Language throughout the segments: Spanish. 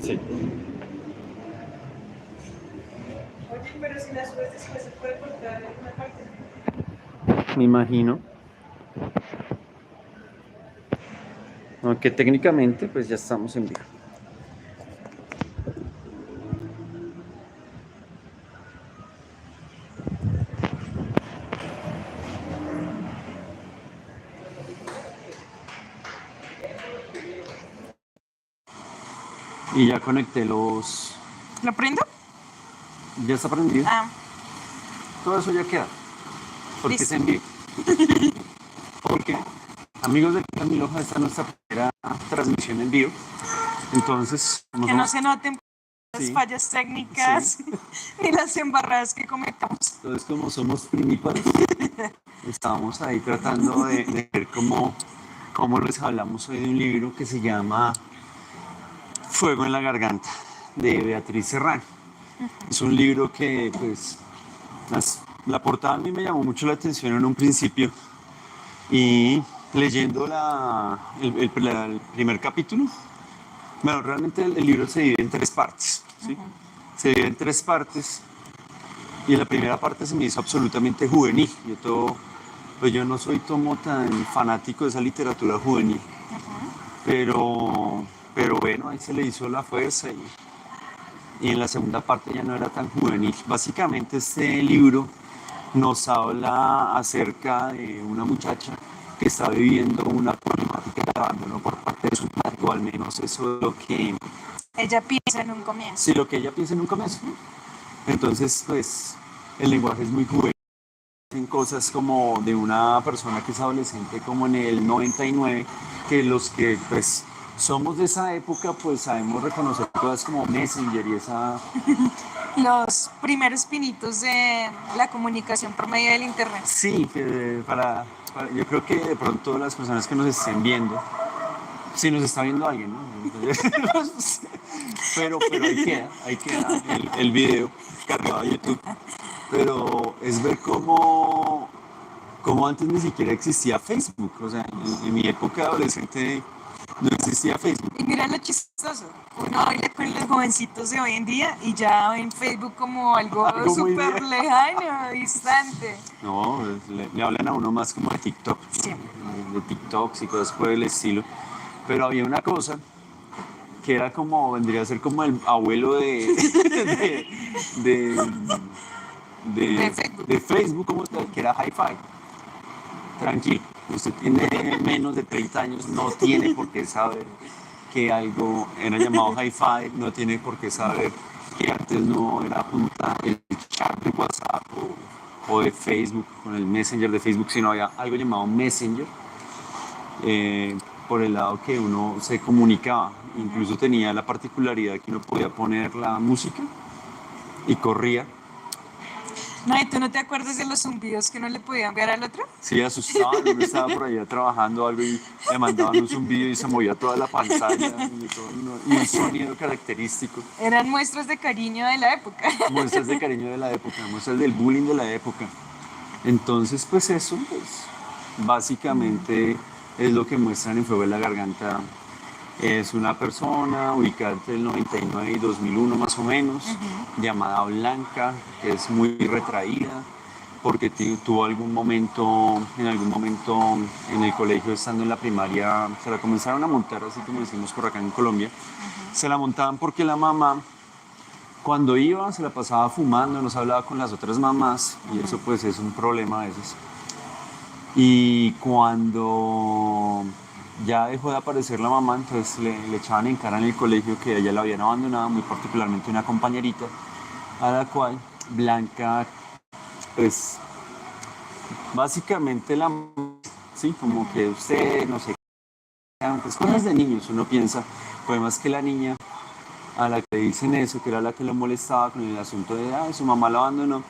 Sí. Oye, pero si la subes después se puede cortar en una parte. Me imagino. Aunque técnicamente pues ya estamos en vivo. Y ya conecté los... ¿Lo prendo? Ya está prendido. Ah, Todo eso ya queda. Porque listo. es en vivo. Porque, amigos de Camilo, esta es nuestra primera transmisión en vivo. Entonces, Que no se noten las Sí. fallas técnicas ni las embarradas que cometamos. entonces, como somos primíparos, estamos ahí tratando de ver cómo les hablamos hoy de un libro que se llama Fuego en la Garganta, de Beatriz Serrano. Es un libro que, pues, la portada a mí me llamó mucho la atención en un principio y leyendo el primer capítulo, bueno, realmente el libro se divide en tres partes, ¿sí? Se divide en tres partes y la primera parte se me hizo absolutamente juvenil. Pues yo no soy como tan fanático de esa literatura juvenil, pero bueno, ahí se le hizo la fuerza y en la segunda parte ya no era tan juvenil. Básicamente este libro nos habla acerca de una muchacha que está viviendo una problemática de abandono por parte de su madre, o al menos eso es lo que, Ella piensa en un comienzo. sí, lo que ella piensa en un comienzo. Entonces, pues, el lenguaje es muy juvenil. En cosas como de una persona que es adolescente como en el 99, que los que pues somos de esa época pues sabemos reconocer cosas como Messenger y esa... Los primeros pinitos de la comunicación por medio del internet. Sí, yo creo que de pronto las personas que nos estén viendo, si nos está viendo alguien, ¿no? pero ahí queda el video cargado a YouTube. Pero es ver cómo antes ni siquiera existía Facebook. O sea, en mi época de adolescente no existía Facebook. Y mira lo chistoso. Uno habla con los jovencitos de hoy en día y ya ven Facebook como algo Algo muy súper viejo. lejano, distante. No, le hablan a uno más como de TikTok, ¿no? Sí. De TikToks y cosas por el estilo. Pero había una cosa que era como, vendría a ser como el abuelo de, de Facebook como tal, que era Hi-Fi. Tranquilo, usted tiene menos de 30 años, no tiene por qué saber que algo era llamado Hi-Fi, no tiene por qué saber que antes no era punta el chat de WhatsApp o de Facebook, con el Messenger de Facebook, sino había algo llamado Messenger, por el lado que uno se comunicaba. Incluso tenía la particularidad que uno podía poner la música y corría. No, ¿y tú no te acuerdas de los zumbidos que uno le podía enviar al otro? Sí, asustaban, uno estaba por allá trabajando algo y le mandaban un zumbido y se movía toda la pantalla y un sonido característico. Eran muestras de cariño de la época. Muestras de cariño de la época, muestras del bullying de la época. Entonces, pues eso, pues, básicamente es lo que muestran en Fuego en la Garganta. Es una persona ubicada entre el 99 y 2001 más o menos, llamada Blanca, que es muy retraída, porque tuvo en algún momento en el colegio, estando en la primaria, se la comenzaron a montar, así como decimos por acá en Colombia. Se la montaban porque la mamá, cuando iba, se la pasaba fumando, no se hablaba con las otras mamás, y eso pues es un problema a veces. Y cuando ya dejó de aparecer la mamá, entonces le echaban en cara en el colegio que a ella la habían abandonado, muy particularmente una compañerita, a la cual Blanca, pues, básicamente sí, como que usted, no sé, pues cosas de niños, uno piensa, el problema es que la niña a la que dicen eso, que era la que lo molestaba con el asunto de, su mamá la abandonó,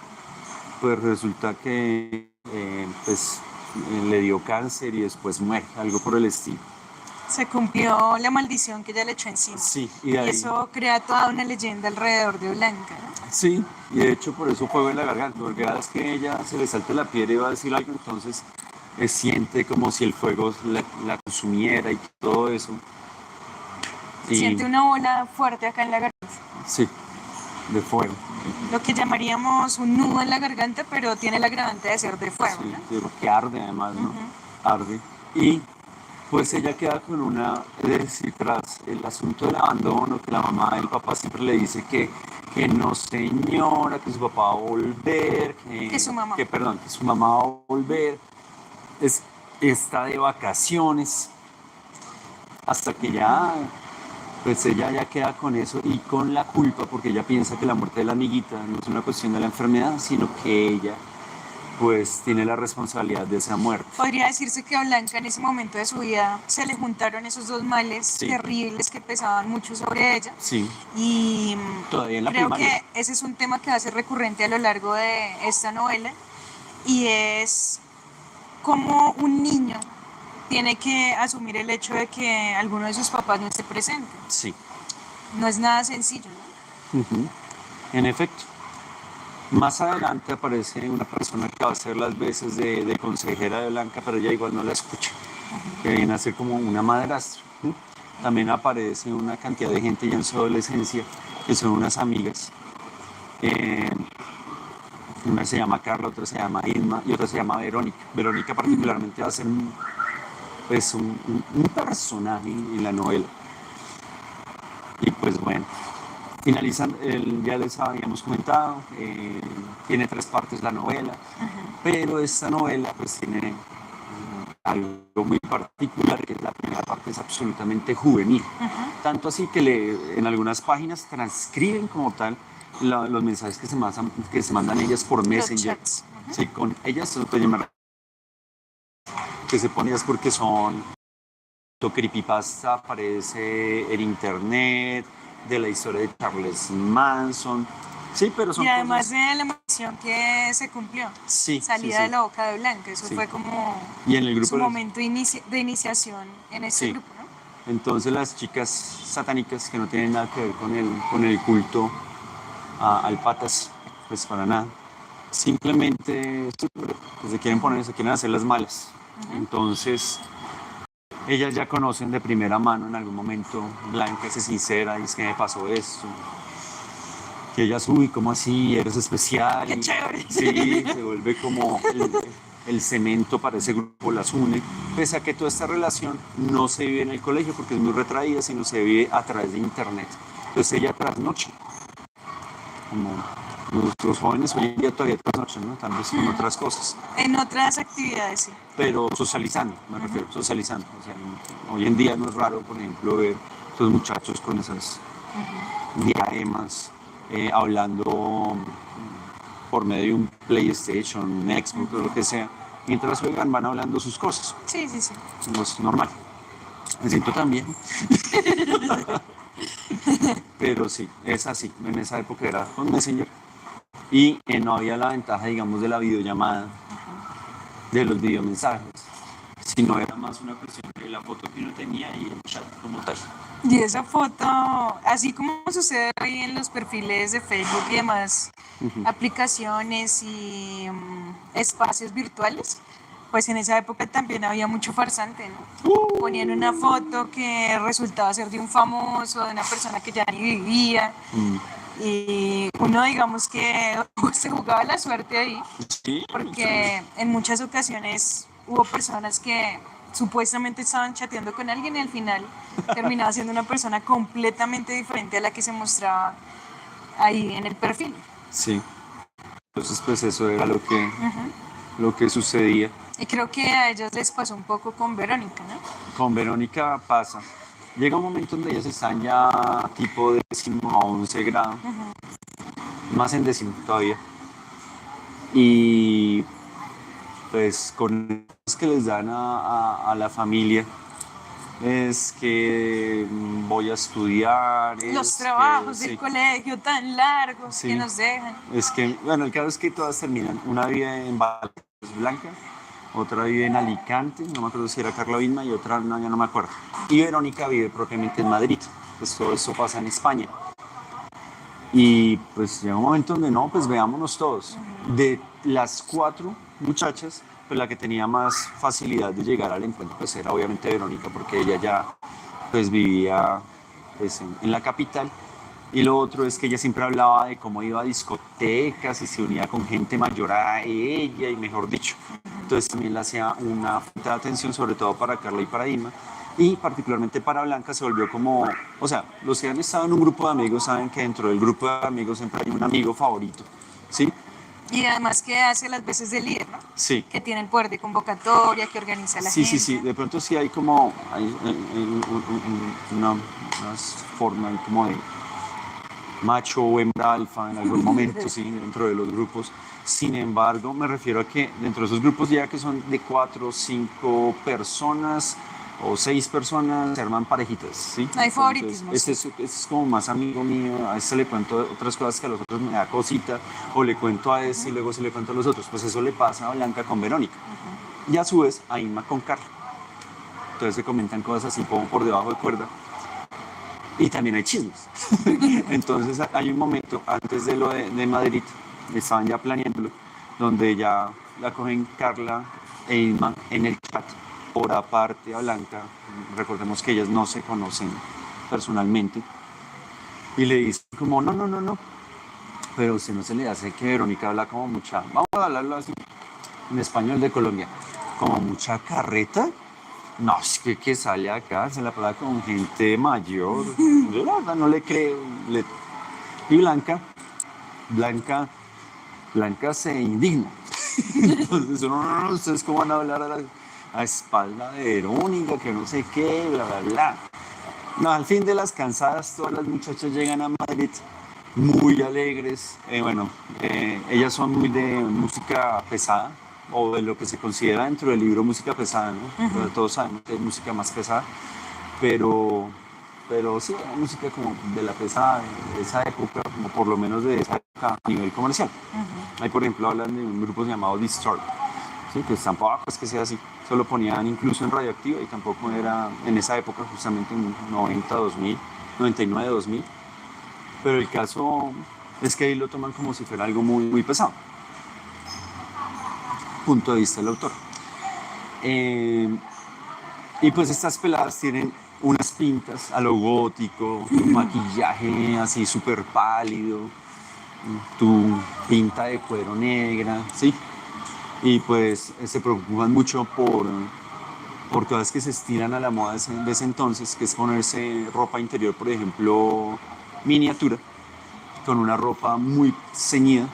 pues resulta que, pues, le dio cáncer y después muere, algo por el estilo. Se cumplió la maldición que ella le echó encima. Sí, y eso crea toda una leyenda alrededor de Blanca, ¿no? Sí, y de hecho por eso Fuego en la Garganta, porque cada vez que ella se le salta la piedra y va a decir algo, entonces siente como si el fuego la consumiera y todo eso. Y Siente una bola fuerte acá en la garganta. sí, de fuego. Lo que llamaríamos un nudo en la garganta, pero tiene el agravante de ser de fuego, Sí, ¿no? sí, porque arde además, ¿no? Arde. Y pues ella queda con una, es decir, tras el asunto del abandono, que la mamá y el papá siempre le dice que no señora, que su papá va a volver, Que su mamá. perdón, que su mamá va a volver, es, está de vacaciones, hasta que ya, pues ella ya queda con eso y con la culpa, porque ella piensa que la muerte de la amiguita no es una cuestión de la enfermedad, sino que ella pues tiene la responsabilidad de esa muerte. Podría decirse que a Blanca en ese momento de su vida se le juntaron esos dos males Sí. terribles que pesaban mucho sobre ella. Sí, Y todavía en la creo primaria. que ese es un tema que va a ser recurrente a lo largo de esta novela y es cómo un niño tiene que asumir el hecho de que alguno de sus papás no esté presente. Sí, No es nada sencillo, ¿no? ujú, en efecto. Más adelante aparece una persona que va a hacer las veces de consejera de Blanca, pero ella igual no la escucha, que viene a ser como una madrastra. ¿Sí? También aparece una cantidad de gente ya en su adolescencia, que son unas amigas. Eh, una se llama Carla, otra se llama Irma y otra se llama Verónica. Verónica particularmente va a ser pues un personaje en la novela. Y pues bueno, finalizan, ya les habíamos comentado, tiene 3 partes la novela, pero esta novela pues tiene algo muy particular, que es la primera parte es absolutamente juvenil. Tanto así que en algunas páginas transcriben como tal los mensajes que se mandan ellas por Messenger. chats. Sí, con ellas se puede llamar que se ponen ellas porque son creepypasta, aparece en internet, de la historia de Charles Manson. Sí, pero son Y además cosas. de la emoción que se cumplió, Sí, salida sí, de sí. la boca de Blanca, eso Sí. fue como Y en el grupo su de los- momento de iniciación en este Sí. grupo, ¿no? Entonces las chicas satánicas que no tienen nada que ver con el culto al patas, pues para nada. Simplemente sí, pues, se quieren hacer las malas. Entonces ellas ya conocen de primera mano en algún momento, Blanca se sincera y es que me pasó esto. Que ellas, uy, ¿cómo así? Eres especial. ¡Qué chévere! Sí, se vuelve como el cemento para ese grupo, las une. Pese a que toda esta relación no se vive en el colegio porque es muy retraída, sino se vive a través de internet. Entonces ella trasnocha, como los jóvenes hoy en día todavía trasnochan, ¿no? Tal vez con otras cosas. En otras actividades, sí. Pero socializando, me refiero, socializando. O sea, hoy en día no es raro, por ejemplo, ver esos muchachos con esas diademas, hablando por medio de un PlayStation, un Xbox o lo que sea. Mientras juegan van hablando sus cosas. Sí, sí, sí. No es normal. Me siento tan bien. Pero sí, es así. En esa época era con Messenger. Y no había la ventaja, digamos, de la videollamada, de los videomensajes. Sino era más una cuestión de la foto que uno tenía y el chat como tal. Y esa foto, así como sucede hoy en los perfiles de Facebook y demás aplicaciones y espacios virtuales, pues en esa época también había mucho farsante, ¿no? Ponían una foto que resultaba ser de un famoso, de una persona que ya ni vivía, y uno digamos que se jugaba la suerte ahí, Sí, porque en muchas ocasiones hubo personas que supuestamente estaban chateando con alguien y al final terminaba siendo una persona completamente diferente a la que se mostraba ahí en el perfil. sí. Entonces, pues eso era lo que sucedía. Y creo que a ellos les pasó un poco con Verónica, ¿no? Con Verónica pasa. Llega un momento donde ellas están ya tipo de 10º a 11º, más en 10º todavía. Y pues con los que les dan a la familia es que voy a estudiar. Los es trabajos que, del sí, colegio tan largos Sí. que nos dejan. Es que, bueno, el caso es que todas terminan. Una vive en Valles Blanca, otra vive en Alicante, no me acuerdo si era Carla Vilma, y otra no, ya no me acuerdo. Y Verónica vive propiamente en Madrid. Pues todo eso pasa en España. Y pues llega un momento donde no, pues veámonos todos. De las 4 muchachas, pues la que tenía más facilidad de llegar al encuentro pues era obviamente Verónica, porque ella ya pues vivía pues, en la capital. Y lo otro es que ella siempre hablaba de cómo iba a discotecas y se unía con gente mayor a ella y mejor dicho. Entonces también le hacía una falta de atención, sobre todo para Carla y para Dima. Y particularmente para Blanca se volvió como, o sea, los que han estado en un grupo de amigos saben que dentro del grupo de amigos siempre hay un amigo favorito, ¿sí? Y además que hace las veces de líder, ¿no? Sí. Que tiene el poder de convocatoria, que organiza a la Sí, gente. sí, sí. De pronto sí hay como una forma ahí como de macho o hembra alfa en algún momento, sí, dentro de los grupos. Sin embargo, me refiero a que dentro de esos grupos ya que son de 4 o 5 personas o 6 personas, se arman parejitas, ¿sí? No hay favoritismo. Este es como más amigo mío, a este le cuento otras cosas que a los otros me da cosita, o le cuento a este y luego se le cuento a los otros. Pues eso le pasa a Blanca con Verónica. Y a su vez a Inma con Carla. Entonces se comentan cosas así como por debajo de cuerda. Y también hay chismes. Entonces hay un momento antes de lo de Madrid, estaban ya planeándolo, donde ya la cogen Carla e Inma en el chat por aparte a Blanca. Recordemos que ellas no se conocen personalmente. Y le dicen como, no. Pero a usted no se le hace que Verónica habla como mucha, vamos a hablarlo así, en español de Colombia, como mucha carreta. No, es que sale acá, se la habla con gente mayor. Yo la verdad no le creo. Y Blanca se indigna. Entonces, no, ustedes cómo van a hablar a espalda de Verónica, que no sé qué, bla, bla, bla. No, al fin de las cansadas, todas las muchachas llegan a Madrid muy alegres. Ellas son muy de música pesada, o de lo que se considera dentro del libro música pesada, ¿no? Pero todos sabemos que hay música más pesada, pero sí, hay música como de la pesada, de esa época, como por lo menos de esa época a nivel comercial. Ahí, por ejemplo, hablan de un grupo llamado Disturbed, ¿sí? Que tampoco es que sea así, solo ponían incluso en Radioactiva y tampoco era en esa época, justamente en 90, 2000, 99, 2000. Pero el caso es que ahí lo toman como si fuera algo muy, muy pesado. Punto de vista del autor. Y pues estas peladas tienen unas pintas a lo gótico, un maquillaje así súper pálido, tu pinta de cuero negra, ¿sí? Y pues se preocupan mucho por todas que se estiran a la moda de ese entonces, que es ponerse ropa interior, por ejemplo, miniatura, con una ropa muy ceñida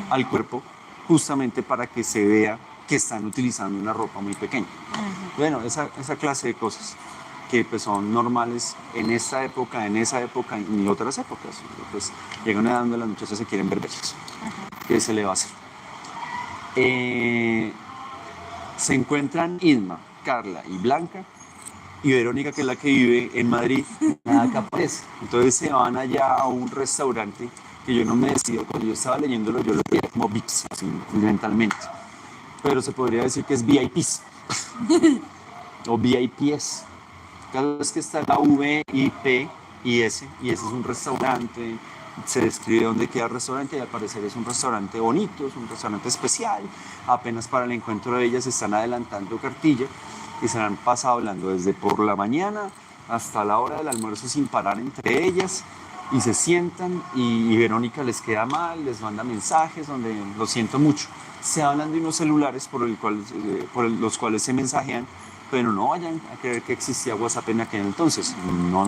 al cuerpo, justamente para que se vea que están utilizando una ropa muy pequeña. Bueno, esa clase de cosas que pues, son normales en esta época, en esa época y en otras épocas. Pues llegan a donde las muchachas se quieren ver bellas. ¿Qué se le va a hacer? Se encuentran Isma, Carla y Blanca, y Verónica, que es la que vive en Madrid, nada que aparece. Entonces se van allá a un restaurante que yo no me decido, cuando yo estaba leyéndolo yo lo veía como VIPs, así, mentalmente. Pero se podría decir que es VIPs o VIPs. Cada vez que está la V, I, P y S, y ese es un restaurante, se describe dónde queda el restaurante y al parecer es un restaurante bonito, es un restaurante especial. Apenas para el encuentro de ellas se están adelantando cartilla y se han pasado hablando desde por la mañana hasta la hora del almuerzo sin parar entre ellas y se sientan y Verónica les queda mal, les manda mensajes donde lo siento mucho. Se hablan de unos celulares por los cuales se mensajean, pero no vayan a creer que existía WhatsApp en aquel entonces. No.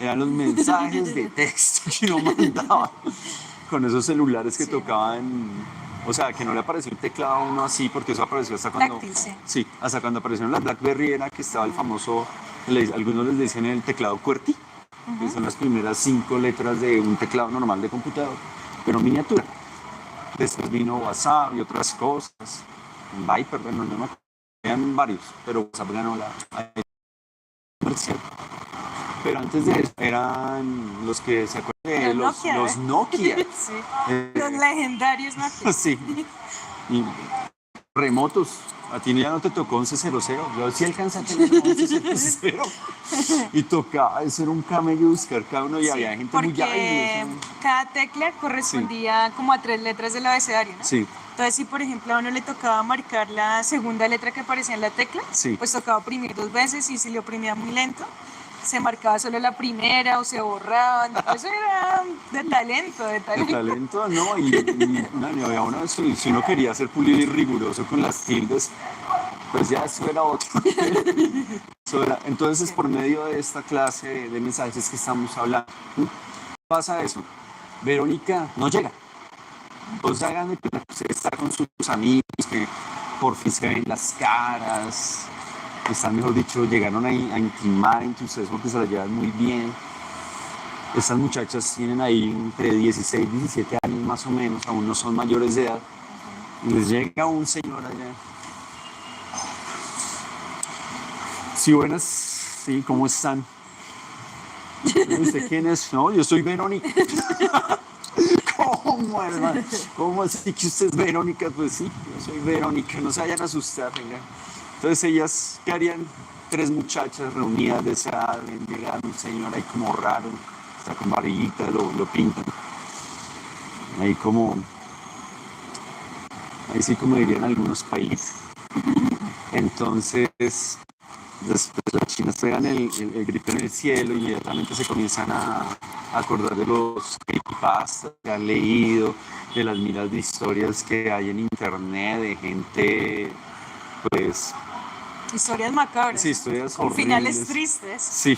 Eran los mensajes de texto que uno mandaba con esos celulares que tocaban. O sea, que no le apareció un teclado a uno así, porque eso apareció hasta cuando... Táctil, sí. Sí, hasta cuando aparecieron las BlackBerry era que estaba el famoso... Algunos les dicen el teclado QWERTY, que son las primeras 5 letras de un teclado normal de computador, pero miniatura. Después vino WhatsApp y otras cosas. Viper, bueno, no me acuerdo. Eran varios, pero WhatsApp ganó la comercial. Pero antes de eso eran los que se acuerdan de los Nokia. Sí. Los legendarios Nokia. Sí. Y remotos. A ti ya no te tocó 1100. Yo sí alcancé a tener 1100. Y tocaba, eso era un camello buscar cada uno y Sí, había gente porque muy hábil. cada tecla correspondía como a 3 letras del abecedario, ¿no? Sí. Entonces, si por ejemplo a uno le tocaba marcar la segunda letra que aparecía en la tecla, Sí. pues tocaba oprimir 2 veces y si le oprimía muy lento, se marcaba solo la primera o se borraban. Eso era de talento, de De talento. talento, ¿no? No, y había uno, si uno quería ser pulido y riguroso con las tildes, pues ya eso era otro. Entonces, por medio de esta clase de mensajes que estamos hablando, pasa eso. Verónica no llega. Entonces hagan de cuenta que usted está con sus amigos, que por fin se ven las caras, están, mejor dicho, llegaron a intimar entre ustedes porque se la llevan muy bien. Estas muchachas tienen ahí entre 16 y 17 años más o menos, aún no son mayores de edad. Y les llega un señor allá. Sí, buenas, sí, ¿cómo están? ¿Usted quién es? No, yo soy Verónica. ¿Cómo, hermano? ¿Cómo así que usted es Verónica? Pues sí, yo soy Verónica, no se vayan a asustar, venga. Entonces ellas, ¿qué harían? Tres muchachas reunidas de esa edad, llega un señor ahí como raro, está con varillita, lo pintan. Ahí como, ahí sí como dirían algunos países. Entonces, después las chinas pegan el grito en el cielo y inmediatamente se comienzan a acordar de los creepypastas que han leído, de las miles de historias que hay en internet, de gente, pues, Historias macabras. sí, historias Con horribles. finales tristes. Sí.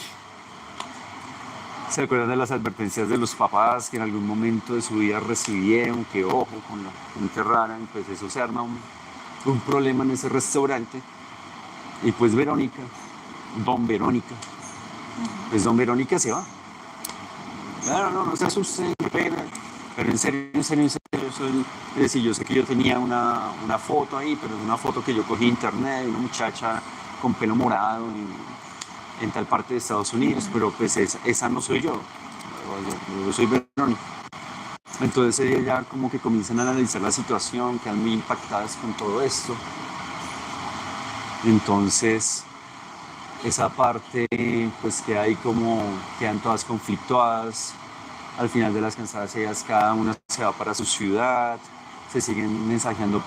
Se acuerdan de las advertencias de los papás que en algún momento de su vida recibieron, que ojo con la gente rara, y pues eso se arma un problema en ese restaurante. Y pues Verónica, don Verónica, pues don Verónica se va. No se asusten, qué pena. Pero en serio, es decir, yo sé que yo tenía una foto ahí, pero es una foto que yo cogí de internet de una muchacha con pelo morado en tal parte de Estados Unidos, pero pues esa no soy yo soy Verónica. Entonces ellas ya como que comienzan a analizar la situación, quedan muy impactadas con todo esto. Entonces, esa parte, pues que hay como, quedan todas conflictuadas. Al final de las cansadas, ellas cada una se va para su ciudad, se siguen mensajeando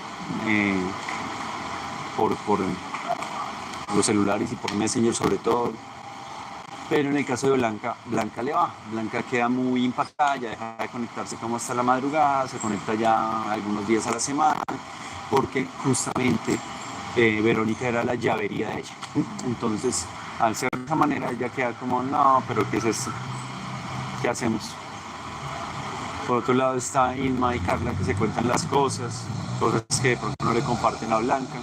por los celulares y por Messenger sobre todo. Pero en el caso de Blanca, Blanca le va. Blanca queda muy impactada, ya deja de conectarse como hasta la madrugada, se conecta ya algunos días a la semana, porque justamente Verónica era la llavería de ella. Entonces, al ser de esa manera, ella queda como, no, pero ¿qué es esto? ¿Qué hacemos? Por otro lado está Inma y Carla, que se cuentan las cosas que de pronto no le comparten a Blanca.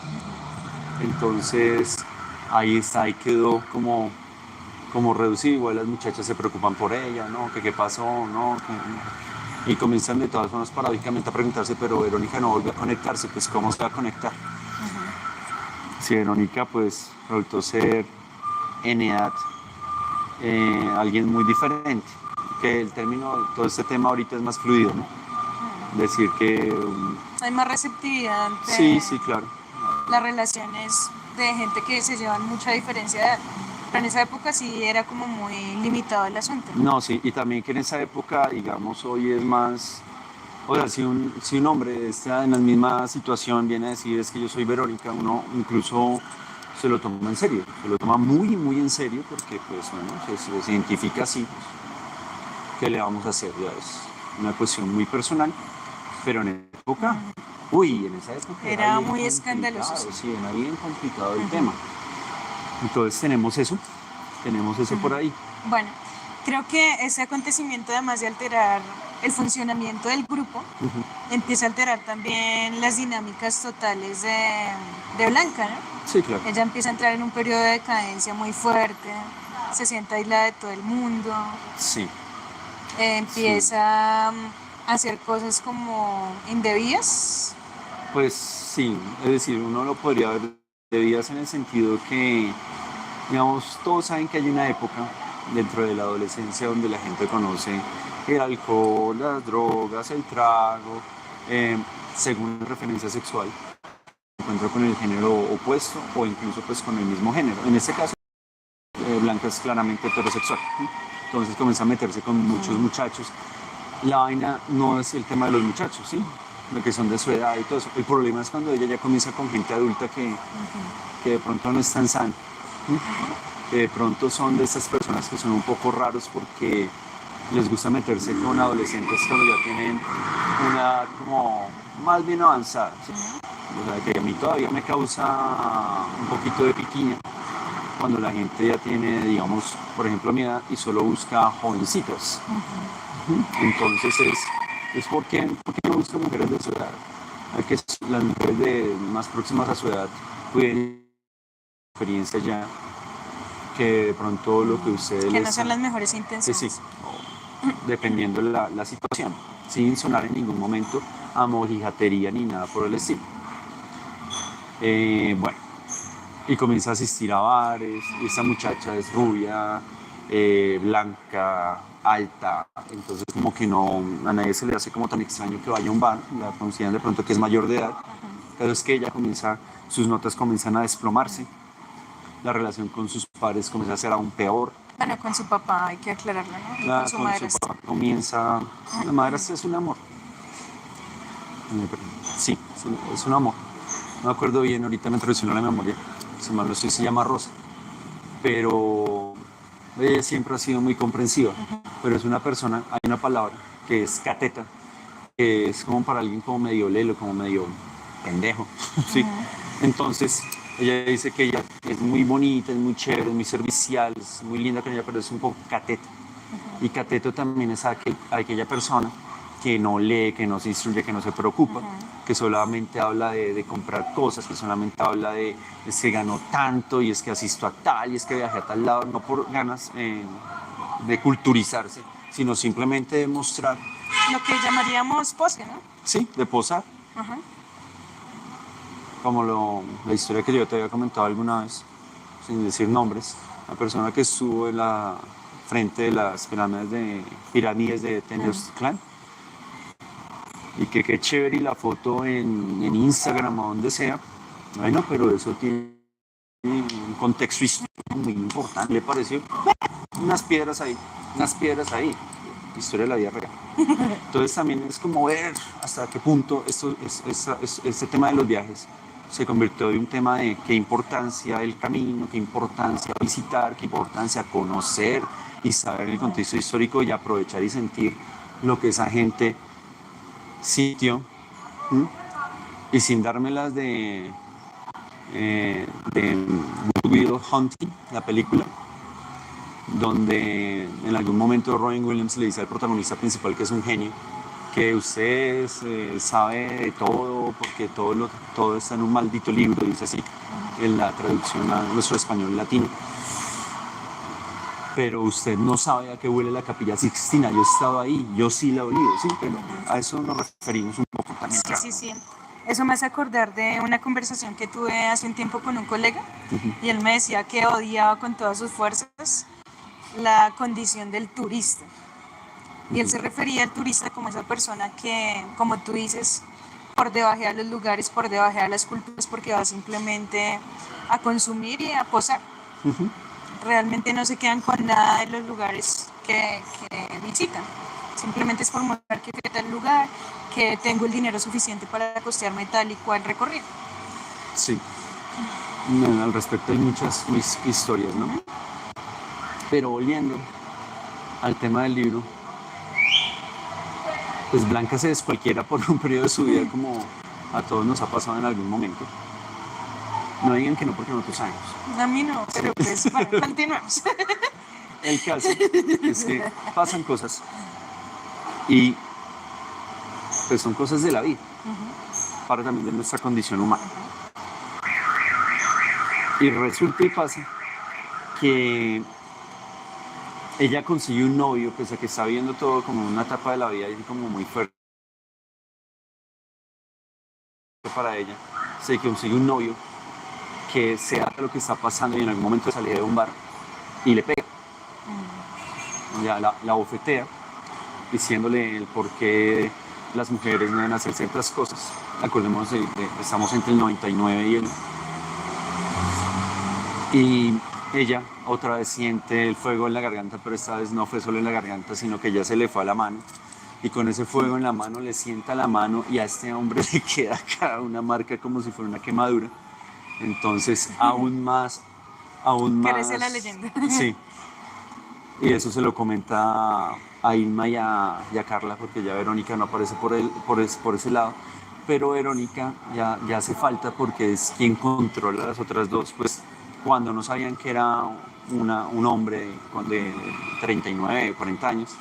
Entonces, ahí quedó como reducido. Igual las muchachas se preocupan por ella, ¿no? ¿Qué pasó? ¿No? Y comienzan de todas formas paradójicamente a preguntarse, pero Verónica no volvió a conectarse, pues ¿cómo se va a conectar? Si Verónica pues resultó ser en edad alguien muy diferente, que el término, todo este tema ahorita es más fluido, ¿no? Decir que... Hay más receptividad ante sí, claro. las relaciones de gente que se llevan mucha diferencia de edad. Pero en esa época sí era como muy limitado el asunto. No, sí, y también que en esa época, digamos, hoy es más... O sea, si un hombre está en la misma situación viene a decir es que yo soy Verónica, uno incluso se lo toma en serio, se lo toma muy, muy en serio porque, pues, bueno, se identifica así. Pues, ¿qué le vamos a hacer? Ya es una cuestión muy personal, pero en esa época Era bien muy complicado, escandaloso. Sí, era bien complicado el tema. Entonces tenemos eso por ahí. Bueno, creo que ese acontecimiento, además de alterar el funcionamiento del grupo, empieza a alterar también las dinámicas totales de Blanca, ¿no? Sí, claro. Ella empieza a entrar en un periodo de decadencia muy fuerte, se siente aislada de todo el mundo, Sí. empieza a hacer cosas como indebidas. Pues sí, es decir, uno lo podría ver debidas en el sentido que, digamos, todos saben que hay una época dentro de la adolescencia donde la gente conoce el alcohol, las drogas, el trago, según la referencia sexual, se encuentra con el género opuesto o incluso pues con el mismo género. En este caso, Blanca es claramente heterosexual, ¿sí? Entonces comienza a meterse con muchos muchachos. La vaina no es el tema de los muchachos, ¿sí? Lo que son de su edad y todo eso. El problema es cuando ella ya comienza con gente adulta que de pronto no es tan sana. que de pronto son de esas personas que son un poco raros porque les gusta meterse con adolescentes cuando ya tienen una edad como más bien avanzada, ¿sí? O sea, que a mí todavía me causa un poquito de piquiña cuando la gente ya tiene, digamos, por ejemplo, mi edad y solo busca jovencitos. Entonces es porque no busca mujeres de su edad. Hay que las mujeres más próximas a su edad pueden experiencia ya que de pronto lo que ustedes Que no son las mejores sí, intenciones. dependiendo la situación, sin sonar en ningún momento a mojigatería ni nada por el estilo. Bueno, y comienza a asistir a bares. Esta muchacha es rubia, blanca, alta, entonces como que no, a nadie se le hace como tan extraño que vaya a un bar, la consideran de pronto que es mayor de edad, pero es que ella sus notas comienzan a desplomarse, la relación con sus padres comienza a ser aún peor. Bueno, con su papá hay que aclararlo, ¿no? Y con su madrastra. Papá comienza, la madrastra es un amor. Sí, es un amor. No me acuerdo bien, ahorita me traicionó la memoria. Se llama Rosa. Pero ella siempre ha sido muy comprensiva. Pero es una persona, hay una palabra que es cateta, que es como para alguien como medio lelo, como medio pendejo. ¿Sí? Entonces, ella dice que ella es muy bonita, es muy chévere, es muy servicial, es muy linda con ella, pero es un poco cateta. Y cateto también es aquella persona que no lee, que no se instruye, que no se preocupa, que solamente habla de comprar cosas, que solamente habla de es que ganó tanto y es que asisto a tal y es que viajé a tal lado, no por ganas de culturizarse, sino simplemente de mostrar. Lo que llamaríamos pose, ¿no? Sí, de posar. Ajá. Como la historia que yo te había comentado alguna vez, sin decir nombres, la persona que estuvo en la frente de las pirámides de Tenochtitlan, y que qué chévere y la foto en Instagram o donde sea, bueno, pero eso tiene un contexto histórico muy importante, le pareció unas piedras ahí, historia de la vida real. Entonces también es como ver hasta qué punto este tema de los viajes se convirtió de un tema de qué importancia el camino, qué importancia visitar, qué importancia conocer y saber el contexto histórico y aprovechar y sentir lo que esa gente sintió. Y sin dármelas de Good Will Hunting, la película, donde en algún momento Robin Williams le dice al protagonista principal, que es un genio, que usted sabe de todo porque todo está en un maldito libro, dice así, en la traducción a nuestro español latino. Pero usted no sabe a qué huele la Capilla Sixtina. Yo he estado ahí, yo sí la he olido, sí, pero a eso nos referimos un poco también. Sí. Eso me hace acordar de una conversación que tuve hace un tiempo con un colega y él me decía que odiaba con todas sus fuerzas la condición del turista. Y él se refería al turista como esa persona que, como tú dices, por debajear los lugares, por debajear las culturas, porque va simplemente a consumir y a posar. Realmente no se quedan con nada de los lugares que visitan. Simplemente es por mostrar que fui a tal lugar, que tengo el dinero suficiente para costearme tal y cual recorrido. Sí. Al respecto hay muchas historias, ¿no? Pero volviendo al tema del libro, pues Blanca se descualquiera por un periodo de su vida como a todos nos ha pasado en algún momento. No digan que no porque nosotros sabemos. A mí no, pero pues bueno, continuemos. El caso es que pasan cosas y pues son cosas de la vida, para también de nuestra condición humana. Y resulta y pasa que ella consigue un novio, pese a que está viendo todo como una etapa de la vida y como muy fuerte para ella, se consigue un novio que se da lo que está pasando y en algún momento sale de un bar y le pega. Ya la bofetea, diciéndole el por qué las mujeres no deben hacer ciertas cosas. Acordemos, estamos entre el 99 y el... Y ella otra vez siente el fuego en la garganta, pero esta vez no fue solo en la garganta, sino que ya se le fue a la mano. Y con ese fuego en la mano le sienta la mano y a este hombre le queda acá una marca como si fuera una quemadura. Entonces aún más aún más. Crece la leyenda. Sí. Y eso se lo comenta a Inma y a Carla, porque ya Verónica no aparece por ese lado. Pero Verónica ya hace falta porque es quien controla a las otras dos. Pues cuando no sabían que era un hombre de 39, 40 años,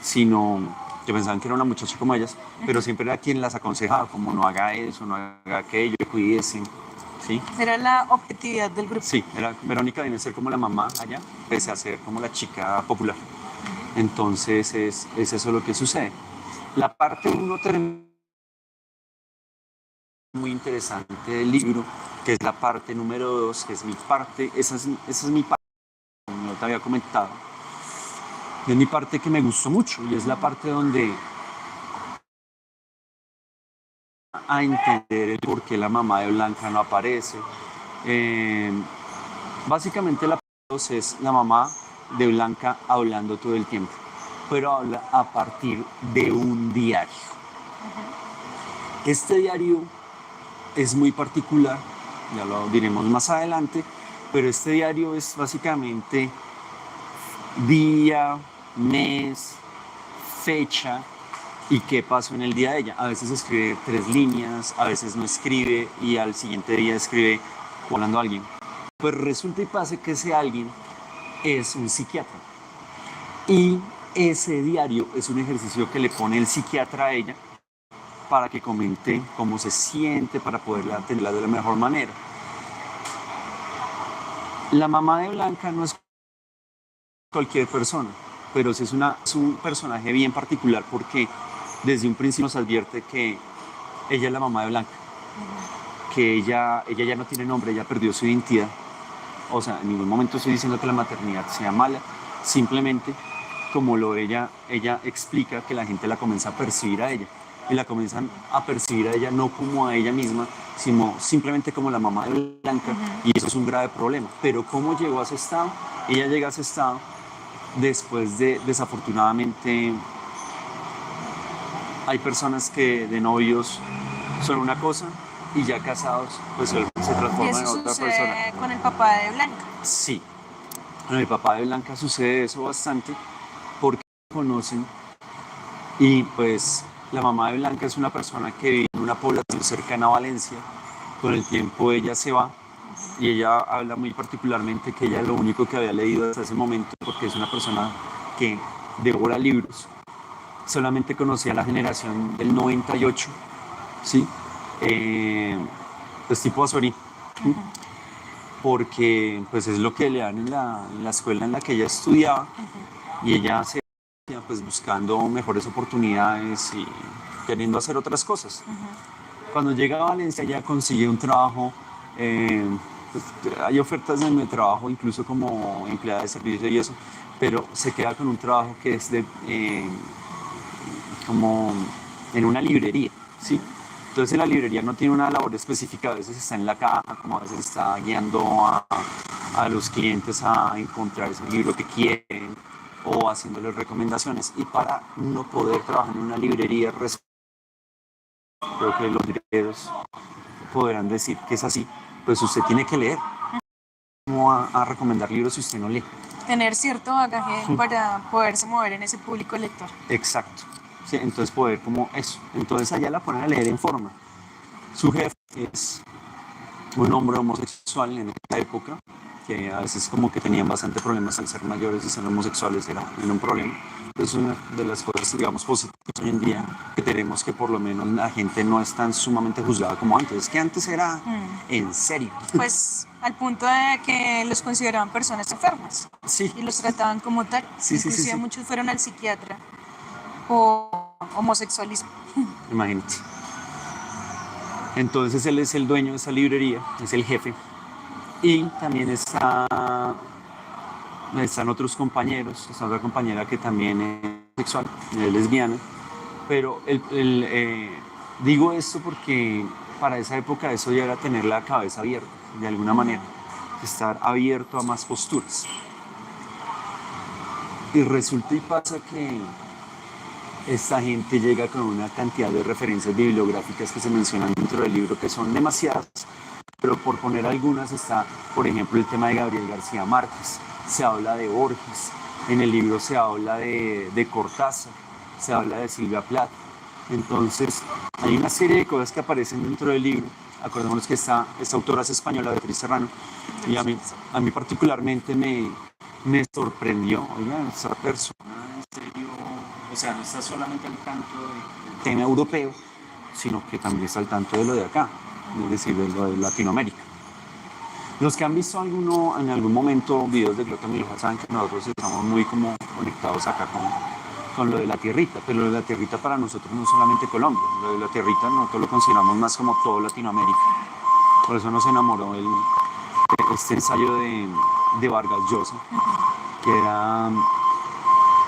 sino que pensaban que era una muchacha como ellas, pero siempre era quien las aconsejaba, como no haga eso, no haga aquello, cuídese. ¿Sí? Era la objetividad del grupo. Sí, Verónica viene a ser como la mamá allá, pese a ser como la chica popular. Entonces es eso lo que sucede. La parte 1 termina muy interesante del libro, que es la parte número 2, que es mi parte, esa es mi parte, no te había comentado. Es mi parte que me gustó mucho y es la parte donde a entender el por qué la mamá de Blanca no aparece. Básicamente la parte 2 es la mamá de Blanca hablando todo el tiempo, pero habla a partir de un diario. Este diario es muy particular, ya lo diremos más adelante, pero este diario es básicamente día, mes, fecha y qué pasó en el día de ella. A veces escribe 3 líneas, a veces no escribe y al siguiente día escribe hablando a alguien. Pues resulta y pasa que ese alguien es un psiquiatra. Y ese diario es un ejercicio que le pone el psiquiatra a ella para que comente cómo se siente, para poderla atenderla de la mejor manera. La mamá de Blanca no es cualquier persona, pero sí es un personaje bien particular porque desde un principio nos advierte que ella es la mamá de Blanca, que ella ya no tiene nombre, ella perdió su identidad. O sea, en ningún momento estoy diciendo que la maternidad sea mala, simplemente como ella explica que la gente la comienza a percibir a ella. Y la comienzan a percibir a ella no como a ella misma, sino simplemente como la mamá de Blanca. Y eso es un grave problema. Pero ¿cómo llegó a ese estado? Ella llega a ese estado después de, desafortunadamente, hay personas que de novios son una cosa y ya casados pues se Y transforman en eso otra sucede persona. con el papá de Blanca. Sí, con el papá de Blanca sucede eso bastante porque conocen y pues la mamá de Blanca es una persona que vive en una población cercana a Valencia. Con el tiempo ella se va y ella habla muy particularmente que ella lo único que había leído hasta ese momento, porque es una persona que devora libros, solamente conocía la generación del 98, ¿sí? Pues tipo Azorín, ¿sí? Porque pues es lo que le dan en la escuela en la que ella estudiaba y ella se pues buscando mejores oportunidades y queriendo hacer otras cosas. Cuando llega a Valencia ella consigue un trabajo, pues, hay ofertas de trabajo incluso como empleada de servicio y eso, pero se queda con un trabajo que es como en una librería, ¿sí? Entonces la librería no tiene una labor específica, a veces está en la caja, como a veces está guiando a los clientes a encontrar ese libro que quieren o haciéndoles recomendaciones. Y para no poder trabajar en una librería, creo que los libreros podrán decir que es así, pues usted tiene que leer. ¿Cómo a recomendar libros si usted no lee? Tener cierto bagaje para poderse mover en ese público lector. Exacto. Sí, entonces poder como eso. Entonces allá la ponen a leer en forma. Su jefe es un hombre homosexual en esta época, que a veces como que tenían bastante problemas al ser mayores y ser homosexuales era un problema. Es una de las cosas, digamos, positivas hoy en día que tenemos, que por lo menos la gente no es tan sumamente juzgada como antes. Es que antes era en serio. Pues al punto de que los consideraban personas enfermas. Sí. Y los trataban como tal. Sí, sí, Inclusive sí. muchos fueron al psiquiatra por homosexualismo. Imagínate. Entonces él es el dueño de esa librería, es el jefe. Y también están otros compañeros, está otra compañera que también es sexual, es lesbiana. Pero digo esto porque para esa época eso ya era tener la cabeza abierta, de alguna manera, estar abierto a más posturas. Y resulta y pasa que esta gente llega con una cantidad de referencias bibliográficas que se mencionan dentro del libro, que son demasiadas, pero por poner algunas está, por ejemplo, el tema de Gabriel García Márquez, se habla de Borges, en el libro se habla de Cortázar, se habla de Silvia Plath. Entonces, hay una serie de cosas que aparecen dentro del libro. Acordémonos que esta autora es española, Beatriz Serrano, y a mí particularmente me sorprendió. Oigan, esta persona, en serio, o sea, no está solamente al tanto del tema europeo, sino que también está al tanto de lo de acá, es decir, de lo de Latinoamérica. Los que han visto en algún momento videos de Glota Milhoja saben que nosotros estamos muy como conectados acá con lo de la tierrita, pero lo de la tierrita para nosotros no es solamente Colombia, lo de la tierrita nosotros lo consideramos más como todo Latinoamérica. Por eso nos enamoró este ensayo de Vargas Llosa, que era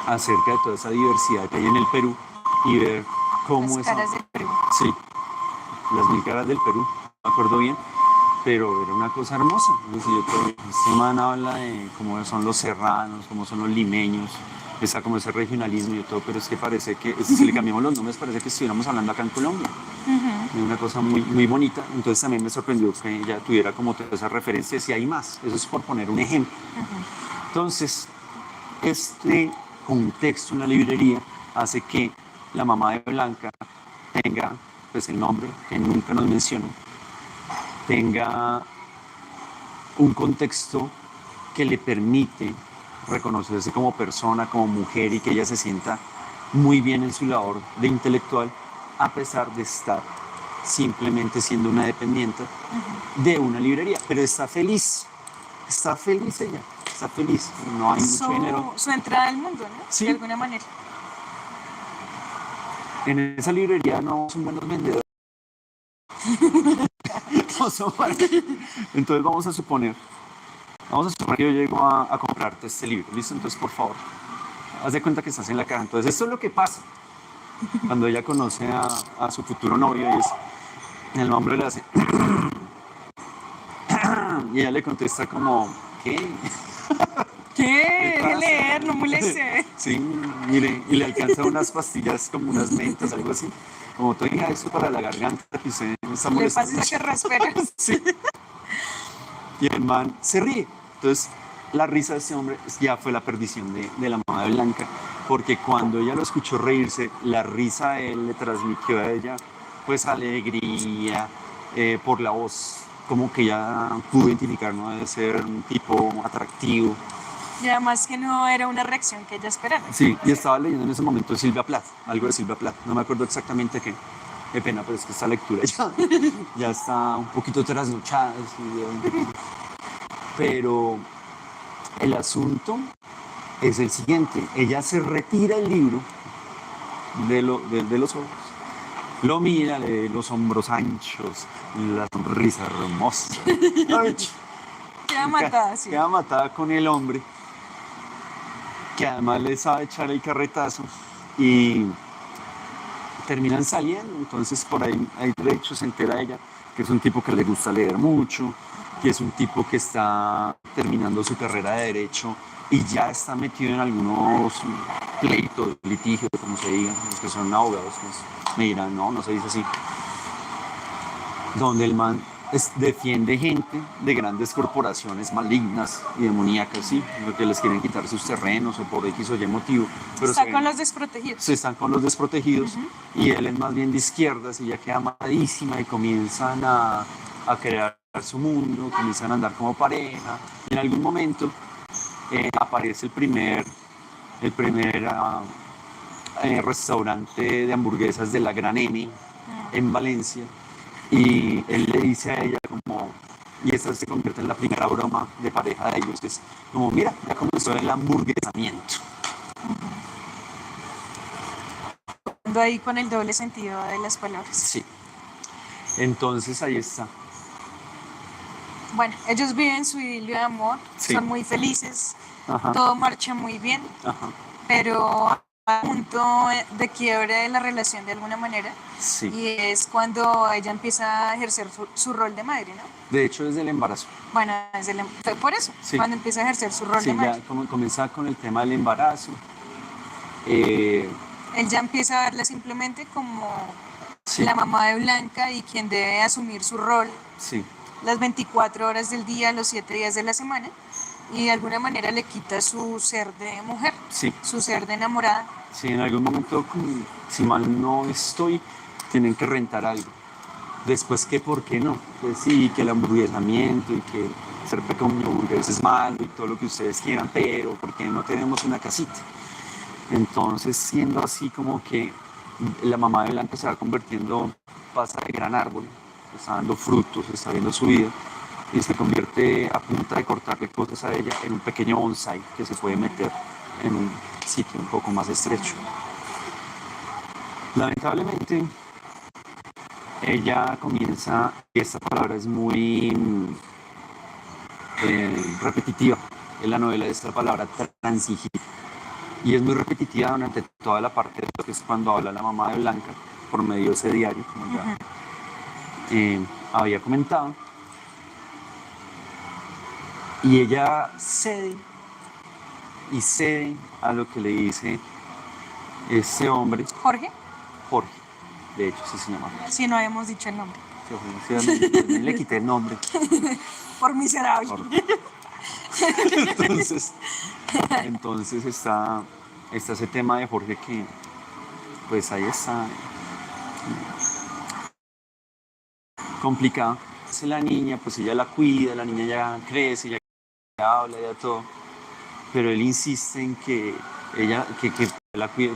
acerca de toda esa diversidad que hay en el Perú y ver cómo Las caras del Perú. Sí, las 1000 caras del Perú, no me acuerdo bien, pero era una cosa hermosa. Este man habla de cómo son los serranos, cómo son los limeños, está como ese regionalismo y todo, pero es que parece que, si le cambiamos los nombres, parece que estuviéramos hablando acá en Colombia. Es una cosa muy, muy bonita. Entonces también me sorprendió que ella tuviera como todas esas referencias y hay más. Eso es por poner un ejemplo. Entonces, este contexto en la librería hace que la mamá de Blanca tenga, pues el nombre que nunca nos mencionó, tenga un contexto que le permite reconocerse como persona, como mujer y que ella se sienta muy bien en su labor de intelectual a pesar de estar simplemente siendo una dependiente de una librería, pero está feliz ella, está feliz, no hay mucho dinero. Su entrada al mundo, ¿no? Sí. De alguna manera. En esa librería no son buenos vendedores. Entonces vamos a suponer que yo llego a comprarte este libro, ¿listo? Entonces, por favor, haz de cuenta que estás en la caja. Entonces, esto es lo que pasa cuando ella conoce a su futuro novio y es, el hombre le hace y ella le contesta como, ¿qué? ¿Qué? Deje leer, no moleste. Sí, mire, y le alcanza unas pastillas como unas mentas, algo así. Como tú digas, eso para la garganta, que usted me está Le molestando. pasa esa carraspera. Sí. Y el man se ríe. Entonces, la risa de ese hombre ya fue la perdición de la mamá de Blanca, porque cuando ella lo escuchó reírse, la risa de él le transmitió a ella, pues, alegría, por la voz, como que ya pudo identificar, ¿no? De ser un tipo atractivo. Y además que no era una reacción que ella esperaba. Sí, y estaba leyendo en ese momento Silvia Plath, algo de Silvia Plath, no me acuerdo exactamente qué. Qué pena, pero es que esta lectura ya está un poquito trasnochada. Pero el asunto es el siguiente. Ella se retira el libro de los ojos, lo mira, le ve los hombros anchos, la sonrisa hermosa. Queda matada, sí. Queda matada con el hombre, que además le sabe echar el carretazo y terminan saliendo. Entonces por ahí de hecho se entera ella que es un tipo que le gusta leer mucho, que es un tipo que está terminando su carrera de derecho y ya está metido en algunos pleitos, litigios, como se diga, los que son abogados pues, me dirán, no se dice así, donde el man defiende gente de grandes corporaciones malignas y demoníacas, ¿sí? Porque les quieren quitar sus terrenos o por X o Y motivo. Pero Está con los desprotegidos. Se están con los desprotegidos y él es más bien de izquierdas y ya queda amadísima y comienzan a crear su mundo, comienzan a andar como pareja. Y en algún momento aparece el primer restaurante de hamburguesas de la Gran M en Valencia. Y él le dice a ella como, y esta se convierte en la primera broma de pareja de ellos, que es como, mira, ya comenzó el hamburguesamiento. Ahí con el doble sentido de las palabras. Sí. Entonces ahí está. Bueno, ellos viven su idilio de amor, Sí. son muy felices, Ajá. todo marcha muy bien, Ajá. pero a punto de quiebre de la relación de alguna manera, Sí. y es cuando ella empieza a ejercer su rol de madre, ¿no? De hecho, desde el embarazo. Bueno, fue por eso, Sí. cuando empieza a ejercer su rol Sí, de madre. ya comienza con el tema del embarazo. Él ya empieza a verla simplemente como Sí. la mamá de Blanca y quien debe asumir su rol Sí. las 24 horas del día, los 7 días de la semana, y de alguna manera le quita su ser de mujer, Sí. su ser de enamorada. Si en algún momento, si mal no estoy, tienen que rentar algo. Después que, ¿por qué no? Pues sí, que el hamburguesamiento y que ser pequeño burgués es malo y todo lo que ustedes quieran, pero ¿por qué no tenemos una casita? Entonces, siendo así como que la mamá de Blanca se va convirtiendo, pasa de gran árbol, está dando frutos, está viendo su vida y se convierte a punta de cortarle cosas a ella en un pequeño bonsai que se puede meter en un sitio un poco más estrecho. Lamentablemente, ella comienza, y esta palabra es muy repetitiva en la novela, esta palabra transigir. Y es muy repetitiva durante toda la parte de lo que es cuando habla la mamá de Blanca por medio de ese diario, como ya había comentado. Y ella cede y cede a lo que le dice ese hombre, Jorge, Jorge. De hecho, sí se llama. si no hemos dicho el nombre, Le quité el nombre. por miserable. Entonces está ese tema de Jorge que, pues ahí está complicado. Es la niña, pues ella la cuida, la niña ya crece, ya habla, ya todo. Pero él insiste en que ella, que la cuide,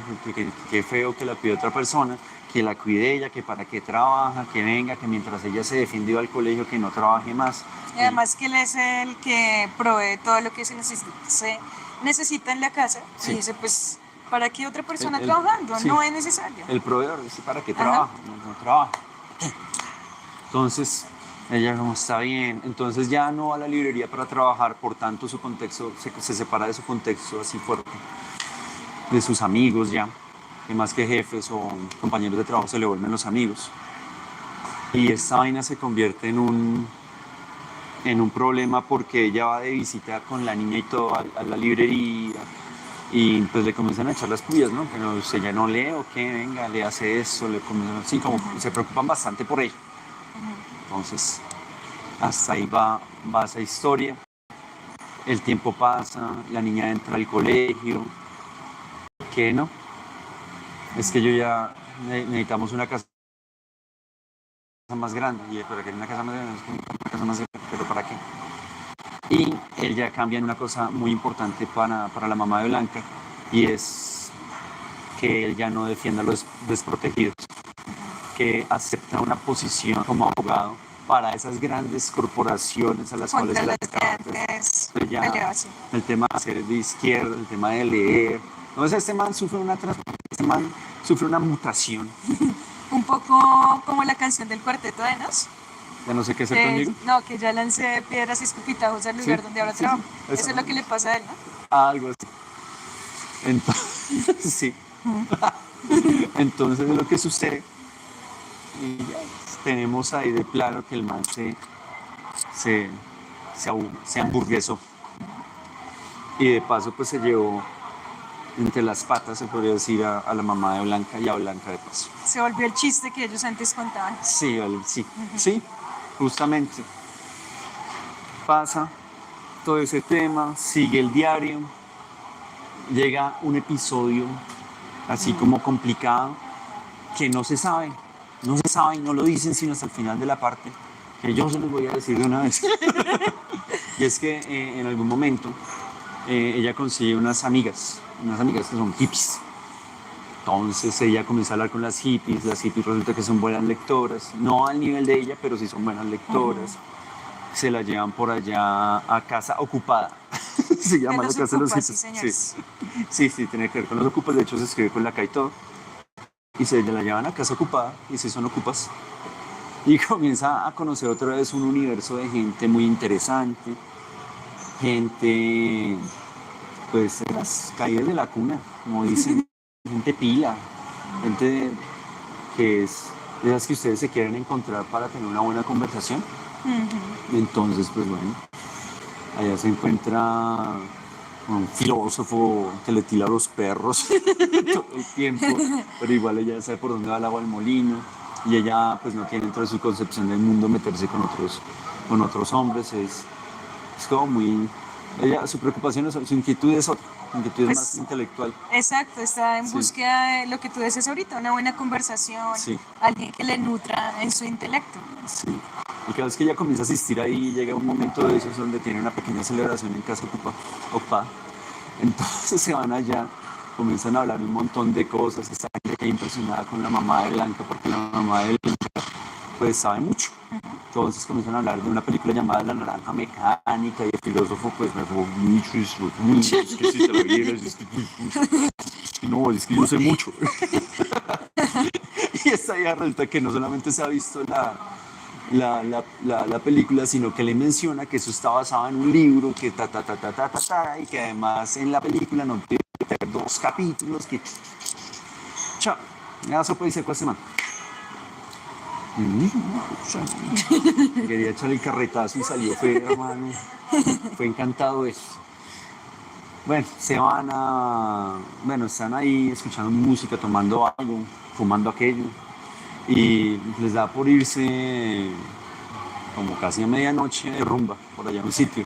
que feo que la cuide otra persona, que la cuide ella, que para qué trabaja, que venga, que mientras ella se defendió al colegio, que no trabaje más. Y además que él es el que provee todo lo que se necesita en la casa. Sí. Y dice, pues, ¿para qué otra persona El- trabajando? sí. No es necesario. El proveedor dice, ¿para qué trabaja? No trabaja. Entonces, ella como está bien, entonces ya no va a la librería para trabajar, por tanto su contexto se separa de su contexto así fuerte, de sus amigos ya, que más que jefes o compañeros de trabajo se le vuelven los amigos. Y esta vaina se convierte en un problema porque ella va de visita con la niña y todo a la librería y pues le comienzan a echar las pullas, ¿no? Pero si ella no lee o qué, venga, le hace eso, le comienzan así, como se preocupan bastante por ella. Entonces, hasta ahí va esa historia. El tiempo pasa, la niña entra al colegio. ¿Qué no? Es que yo ya necesitamos una casa más grande. Y para que una casa más grande, una casa más grande, pero ¿para qué? Y él ya cambia en una cosa muy importante para la mamá de Blanca, y es que él ya no defienda a los desprotegidos, que acepta una posición como abogado para esas grandes corporaciones a las cuales Contra se las que antes peleaba, sí. el tema de ser de izquierda, el tema de leer. Entonces este man sufre una mutación. Un poco como la canción del Cuarteto de Nos. Ya no sé qué hacer conmigo. No, que ya lancé piedras y escupitajos al lugar donde ahora sí, trabajo. sí, Eso es lo que le pasa a él, ¿no? Algo así. Entonces, sí. Entonces lo que sucede, y ya, tenemos ahí de plano que el man se hamburguesó. Y de paso pues se llevó entre las patas, se podría decir, a la mamá de Blanca y a Blanca de paso. Se volvió el chiste que ellos antes contaban. Sí, sí, justamente. Pasa todo ese tema, sigue el diario, llega un episodio así como complicado que no se sabe y no lo dicen sino hasta el final de la parte, que yo se los voy a decir de una vez. Y es que en algún momento ella consigue unas amigas que son hippies. Entonces ella comienza a hablar con las hippies resulta que son buenas lectoras, no al nivel de ella, pero sí son buenas lectoras. Se la llevan por allá a casa ocupada. Se llama la casa de los hippies. Sí, señores. Sí, tiene que ver con los ocupas, de hecho se escribe con la K y todo. Y se la llevan a casa ocupada, y si son ocupas. Y comienza a conocer otra vez un universo de gente muy interesante, gente, pues, de las caídas de la cuna, como dicen, gente pila, gente que es de las que ustedes se quieren encontrar para tener una buena conversación. Entonces, pues bueno, allá se encuentra un filósofo que le tira a los perros todo el tiempo, pero igual ella sabe por dónde va el agua al molino, y ella pues no tiene dentro de su concepción del mundo meterse con otros con otros hombres, es como muy... Ella, su preocupación, su inquietud es otra, su inquietud es Pues, más intelectual. Exacto, está en Sí. búsqueda de lo que tú dices ahorita, una buena conversación, Sí. alguien que le nutra en su intelecto. Sí. Y cada vez que ella comienza a asistir ahí, llega un momento de esos donde tiene una pequeña celebración en casa ocupa. Entonces se van allá, comienzan a hablar un montón de cosas. Esta gente queda impresionada con la mamá de Blanca, porque la mamá de Blanca pues sabe mucho. Entonces comienzan a hablar de una película llamada La Naranja Mecánica y el filósofo pues me dijo, es que si te la vieras, es que no, es que yo sé mucho. Y esta ya resulta que no solamente se ha visto la película, sino que le menciona que eso está basado en un libro, que y que además en la película no tiene que tener 2 capítulos, que... Chao, ya sopa y seco a semana. Quería echarle el carretazo y salió, fue, hermano, fue encantado eso. Bueno, están ahí escuchando música, tomando algo, fumando aquello, y les da por irse como casi a medianoche de rumba, por allá en un sitio.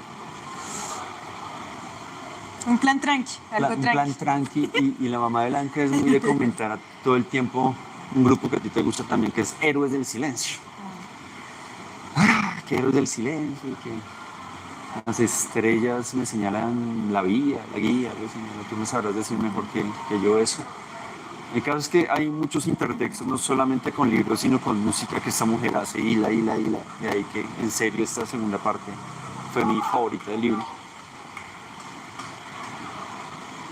Un plan tranqui, algo Un tranqui. plan tranqui, y la mamá de Blanca es muy de comentar todo el tiempo un grupo que a ti te gusta también, que es Héroes del Silencio. Que Héroes del Silencio, que las estrellas me señalan la vía, la guía, tú me sabrás decir mejor que yo eso. El caso es que hay muchos intertextos, no solamente con libros, sino con música que esta mujer hace, hila. De ahí que, en serio, esta segunda parte fue mi favorita del libro.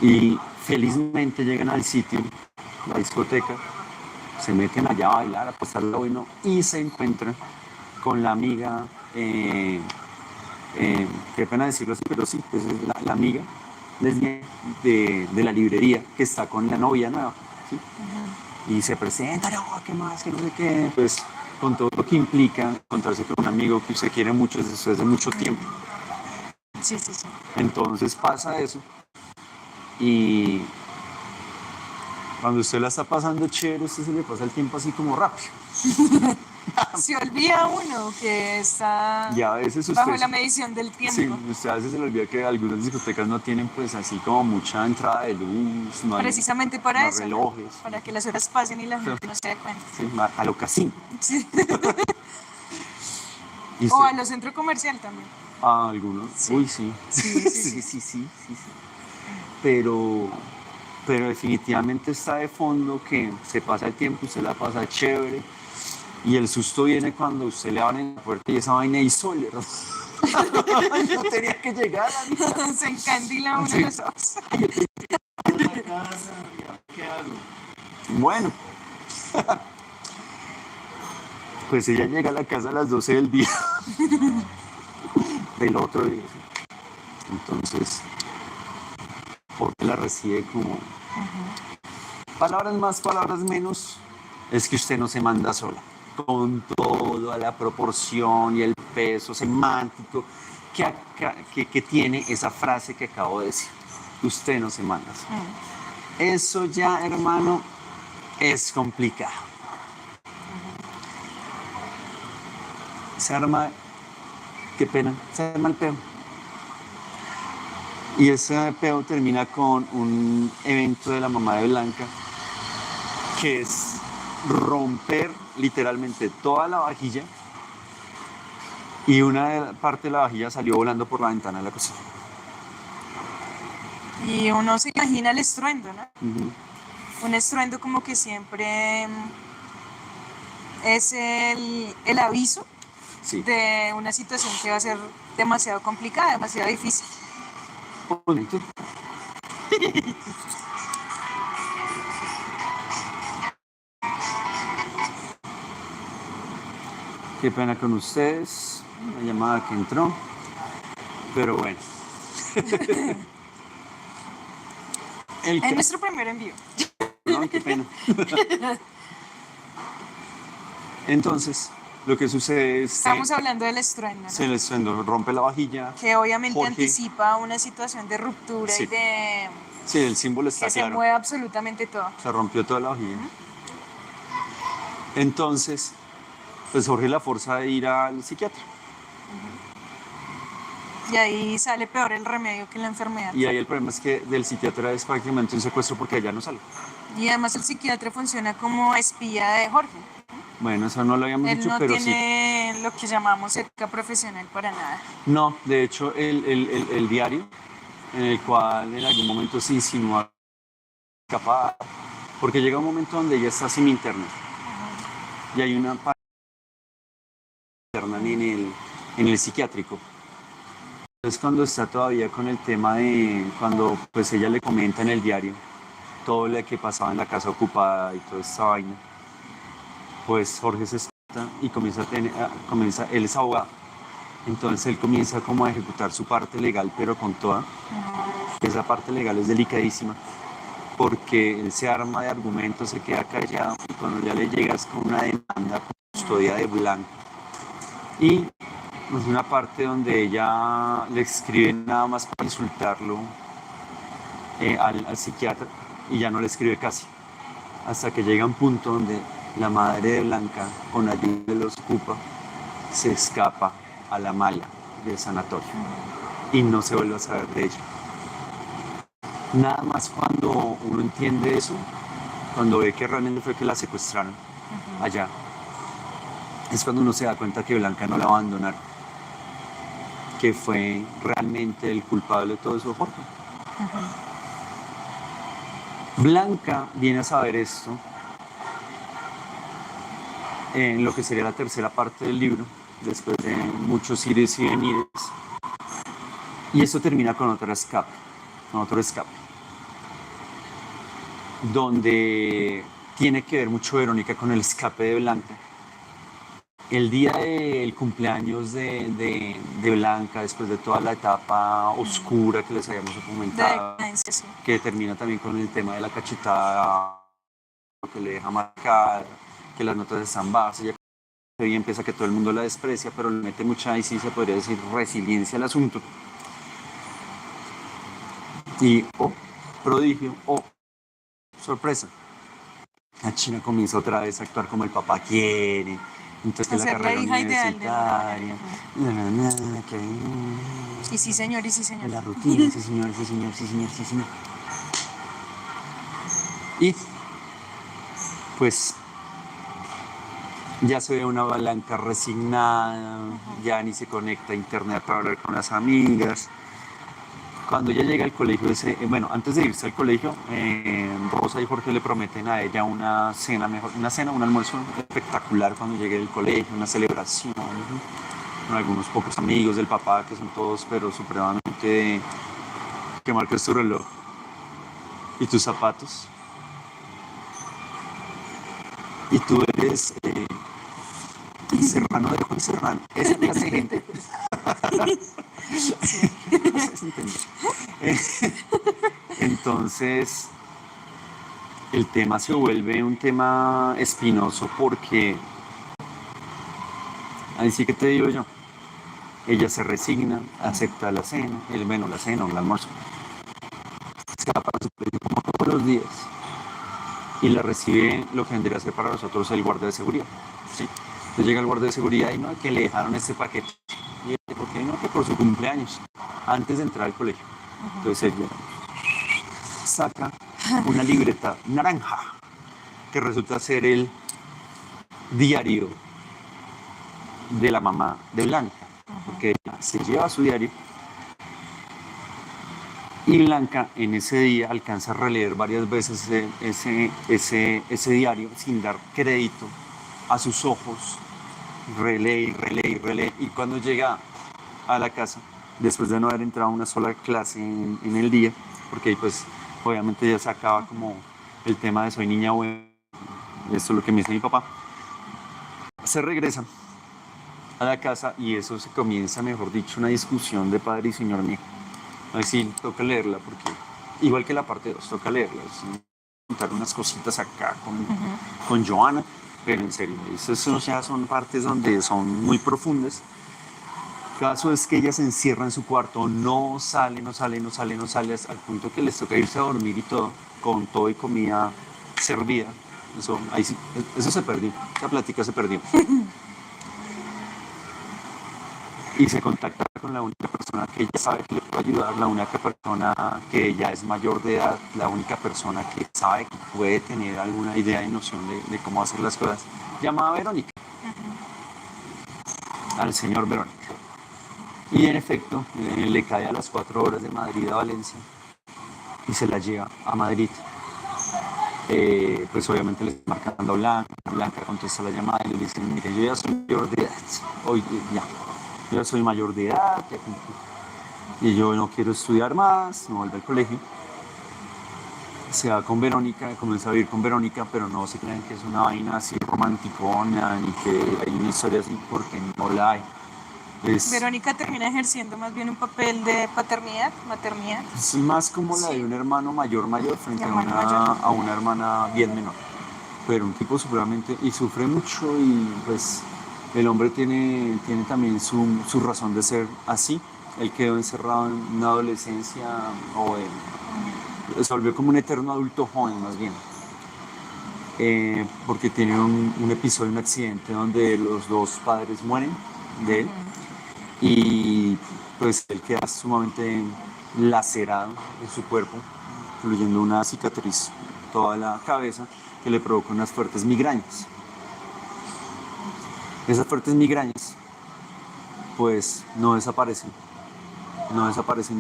Y felizmente llegan al sitio, la discoteca, se meten allá a bailar, a pasarla bueno, y se encuentran con la amiga, qué pena decirlo así, pero sí, pues es la amiga lesbiana de la librería que está con la novia nueva. ¿Sí? Y se presenta, no, qué más, que no sé qué, pues con todo lo que implica encontrarse con un amigo que usted quiere mucho desde hace mucho tiempo. Sí. Entonces pasa eso y cuando usted la está pasando chévere, usted se le pasa el tiempo así como rápido. Se olvida uno que está Y a veces bajo la medición del Sí, tiempo. usted a veces se le olvida que algunas discotecas no tienen pues así como mucha entrada de luz, no hay Precisamente para no eso, ¿no? relojes. Para que las horas pasen y la gente no se dé cuenta. Sí, a lo casino. Sí. Y O a usted- los centros comerciales también. a algunos. Sí. Uy, sí. Sí. Pero, pero definitivamente está de fondo que se pasa el tiempo, usted la pasa chévere. Y el susto viene cuando usted le abre la puerta y esa vaina y sole. Yo tenía que llegar a mi casa. Se encandila uno Sí. los ojos. En la casa, ¿qué hago? Bueno, pues ella llega a la casa a las 12 del día del otro día. Entonces, porque la recibe como palabras más, palabras menos, es que usted no se manda sola. Con toda la proporción y el peso semántico que tiene esa frase que acabo de decir. Usted no se manda sola. Eso ya, hermano, es complicado. Se arma, qué pena, se arma el peo. Y ese peo termina con un evento de la mamá de Blanca, que es romper literalmente toda la vajilla, y una parte de la vajilla salió volando por la ventana de la cocina. Y uno se imagina el estruendo, ¿no? Ujú. Un estruendo como que siempre es el aviso Sí. de una situación que va a ser demasiado complicada, demasiado difícil. Bonito. Qué pena con ustedes, una llamada que entró, pero bueno. El Es que... nuestro primer envío. No, qué pena. Entonces, lo que sucede es Estamos que hablando del estruendo, ¿no? se les rompe la vajilla. Que obviamente Jorge- anticipa una situación de ruptura Sí. y de Sí, el símbolo está que se claro. mueve absolutamente todo. Se rompió toda la vajilla. Entonces, pues Jorge la forza de ir al psiquiatra. Y ahí sale peor el remedio que la enfermedad. Y ahí el problema es que del psiquiatra es prácticamente un secuestro porque ella no sale. Y además el psiquiatra funciona como espía de Jorge. Bueno, eso no lo habíamos Él dicho, no pero sí. tiene lo que llamamos ética profesional para nada. No, de hecho, el diario, en el cual en algún momento se insinúa escapar, porque llega un momento donde ella está sin internet. Y hay una parte interna en el psiquiátrico. Entonces cuando está todavía con el tema de cuando pues ella le comenta en el diario todo lo que pasaba en la casa ocupada y toda esa vaina, pues Jorge se espanta y él es abogado, entonces él comienza como a ejecutar su parte legal, pero con toda. Esa parte legal es delicadísima porque él se arma de argumentos, se queda callado y cuando ya le llegas con una demanda con custodia de blanco y es una parte donde ella le escribe nada más para insultarlo al psiquiatra y ya no le escribe casi. Hasta que llega un punto donde la madre de Blanca, con ayuda de los Cupa, se escapa a la mala del sanatorio y no se vuelve a saber de ella. Nada más cuando uno entiende eso, cuando ve que realmente fue que la secuestraron allá, es cuando uno se da cuenta que Blanca no la va a abandonar, que fue realmente el culpable de todo eso, Jorge. Blanca viene a saber esto en lo que sería la tercera parte del libro, después de muchos ires y venires, y eso termina con otro escape, donde tiene que ver mucho Verónica con el escape de Blanca. El día del cumpleaños de Blanca, después de toda la etapa oscura que les habíamos comentado, Sí. que termina también con el tema de la cachetada que le deja marcar, que las notas están bajas, y empieza que todo el mundo la desprecia, pero le mete mucha, y sí se podría decir, resiliencia al asunto. Y, oh, prodigio, oh, sorpresa, la China comienza otra vez a actuar como el papá quiere. Entonces que la carrera universitaria, Y sí señor, la rutina, sí señor, sí señor, sí señor, sí señor. Y pues ya se ve una Blanca resignada, ya ni se conecta a internet para hablar con las amigas. Cuando ella llega al colegio, antes de irse al colegio, Rosa y Jorge le prometen a ella una cena, un almuerzo espectacular cuando llegue del colegio, una celebración, con algunos pocos amigos del papá, que son todos, pero supremamente, que marques tu reloj y tus zapatos. Y tú eres Serrano de Juan Serrano. Esa clase de gente. Entonces, el tema se vuelve un tema espinoso porque, ahí sí que te digo yo, ella se resigna, acepta la cena, la cena o el almuerzo, escapa a su colegio como todos los días y la recibe lo que vendría a ser para nosotros el guardia de seguridad. ¿Sí? Entonces llega el guardia de seguridad y no, que le dejaron este paquete. Y él, ¿por qué no? Que por su cumpleaños, antes de entrar al colegio. Entonces ella saca una libreta naranja que resulta ser el diario de la mamá de Blanca, porque ella se lleva su diario y Blanca en ese día alcanza a releer varias veces ese diario sin dar crédito a sus ojos, relee, y cuando llega a la casa, después de no haber entrado a una sola clase en el día, porque pues obviamente ya se acaba como el tema de soy niña buena, esto es lo que me dice mi papá, se regresa a la casa y eso se comienza, mejor dicho, una discusión de padre y señor mío. Así toca leerla, porque igual que la parte 2, toca leerla, contar unas cositas acá con Joana, pero en serio, esas ya son partes donde son muy profundas. El caso es que ella se encierra en su cuarto, no sale hasta el punto que les toca irse a dormir y todo, con todo y comida servida. Eso, ahí sí, eso se perdió, esa plática se perdió. Y se contacta con la única persona que ella sabe que le puede ayudar, la única persona que ya es mayor de edad, la única persona que sabe que puede tener alguna idea y noción de cómo hacer las cosas, llama a Verónica, al señor Verónica. Y en efecto, le cae a las 4 horas de Madrid a Valencia y se la lleva a Madrid. Pues obviamente le está marcando a Blanca, Blanca contesta la llamada y le dice, mire, yo ya soy mayor de edad, hoy ya, yo ya soy mayor de edad, ya cumplí, y yo no quiero estudiar más, no vuelve al colegio. Se va con Verónica, comienza a vivir con Verónica, pero no se crean que es una vaina así romanticona, ni que hay una historia así, porque no la hay. Verónica termina ejerciendo más bien un papel de paternidad, maternidad. Es más como la de un hermano mayor frente a una hermana bien menor. Pero un tipo supremamente, y sufre mucho, y pues el hombre tiene también su razón de ser así. Él quedó encerrado en una adolescencia, se volvió como un eterno adulto joven más bien. Porque tiene un episodio, un accidente donde los dos padres mueren de él. Y pues él queda sumamente lacerado en su cuerpo, incluyendo una cicatriz toda la cabeza que le provoca unas fuertes migrañas. Esas fuertes migrañas pues no desaparecen y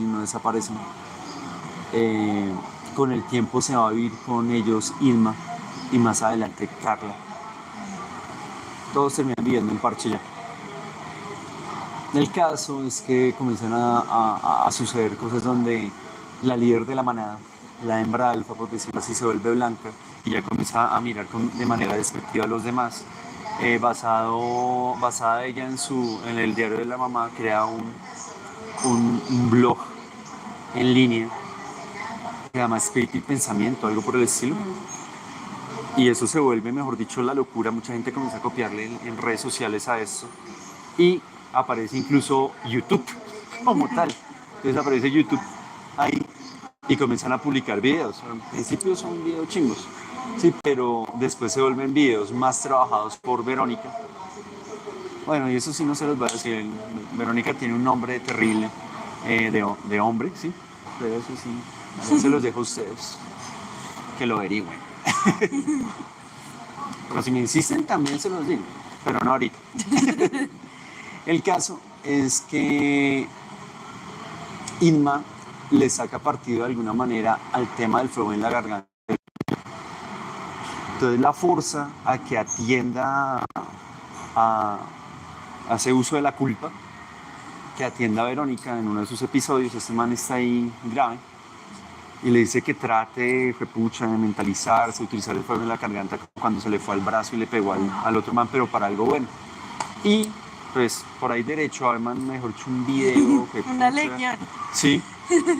no desaparecen. Con el tiempo se va a vivir con ellos Irma y más adelante Carla. Todos terminan viviendo en parche ya. El caso es que comienzan a suceder cosas donde la líder de la manada, la hembra alfa, por decirlo así, se vuelve Blanca y ya comienza a mirar de manera despectiva a los demás. Basada ella en el diario de la mamá, crea un blog en línea que se llama Espíritu y Pensamiento, algo por el estilo. Y eso se vuelve, mejor dicho, la locura. Mucha gente comienza a copiarle en redes sociales a esto. Y aparece incluso YouTube como tal. Entonces aparece YouTube ahí y comienzan a publicar videos. Al principio son videos chingos, sí, pero después se vuelven videos más trabajados por Verónica. Bueno, y eso sí no se los voy a decir. Verónica tiene un nombre terrible de hombre, sí, pero eso sí, se los dejo a ustedes que lo averigüen. Pero si me insisten también se los digo, pero no ahorita. El caso es que Inma le saca partido de alguna manera al tema del fuego en la garganta. Entonces la forza a que atienda hace uso de la culpa, que atienda a Verónica en uno de sus episodios. Este man está ahí grave y le dice que trate, de mentalizarse, utilizar el fuego en la garganta cuando se le fue al brazo y le pegó al otro man, pero para algo bueno. Y pues por ahí derecho arman, mejor dicho, un video. Una legión. Sí,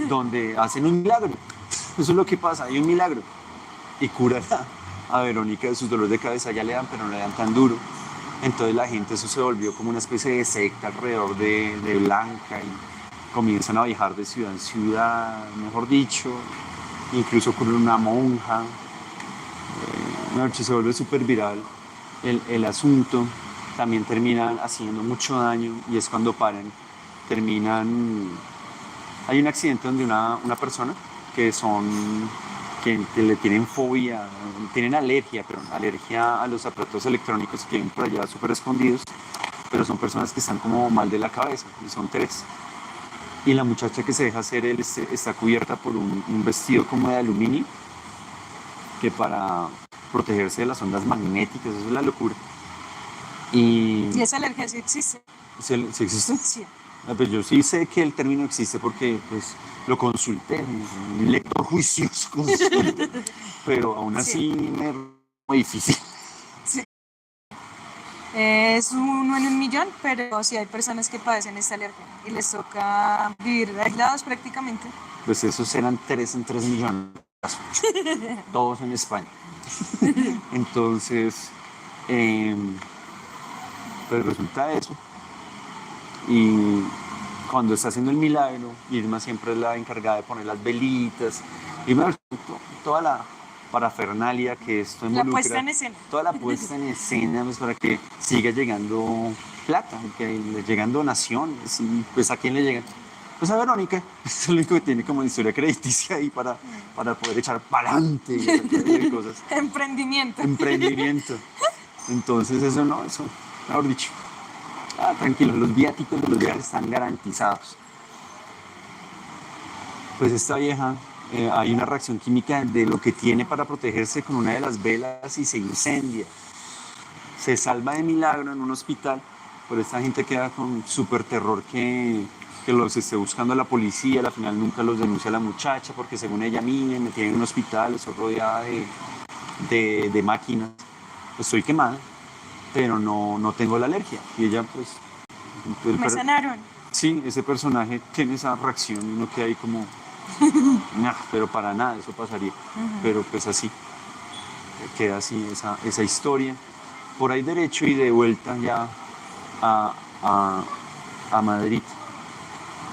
donde hacen un milagro. Eso es lo que pasa, hay un milagro. Y curan a Verónica de sus dolores de cabeza, ya le dan, pero no le dan tan duro. Entonces la gente, eso se volvió como una especie de secta alrededor de Blanca y comienzan a viajar de ciudad en ciudad, mejor dicho. Incluso con una monja. Se vuelve súper viral el asunto. También terminan haciendo mucho daño y es cuando terminan. Hay un accidente donde una persona que le tienen fobia, tienen alergia, pero alergia a los aparatos electrónicos que vienen por allá súper escondidos, pero son personas que están como mal de la cabeza, y son 3. Y la muchacha que se deja hacer está cubierta por un vestido como de aluminio, que para protegerse de las ondas magnéticas, eso es la locura. ¿Y esa alergia sí existe? ¿Sí existe? Sí. Pues yo sí sé que el término existe porque pues, lo consulté, un lector juicioso consulté, pero aún así me es muy difícil. Sí. Es 1 en 1.000.000, pero sí hay personas que padecen esta alergia y les toca vivir aislados prácticamente. Pues esos eran 3 en 3 millones, todos en España. Entonces, pues resulta eso. Y cuando está haciendo el milagro, Irma siempre es la encargada de poner las velitas. Y toda la parafernalia que esto involucra. La puesta en escena. Toda la puesta en escena, pues, para que siga llegando plata, que le llegan donaciones y pues ¿a quién le llegan? Pues a Verónica, es lo único que tiene como historia crediticia ahí para poder echar para adelante y esa clase de cosas. Emprendimiento. Emprendimiento. Entonces eso no, eso, mejor dicho. Tranquilo, los viáticos de los viajes están garantizados. Pues esta vieja, hay una reacción química de lo que tiene para protegerse con una de las velas y se incendia. Se salva de milagro en un hospital, pero esta gente queda con súper terror que los esté buscando la policía. Al final nunca los denuncia la muchacha porque según ella, me tienen en un hospital, estoy rodeada de máquinas. Estoy quemada, pero no tengo la alergia. Y ella pues... Me sanaron. Sí, ese personaje tiene esa reacción y uno queda ahí como... nah, pero para nada eso pasaría. Pero pues así, queda así esa historia. Por ahí derecho y de vuelta ya a Madrid.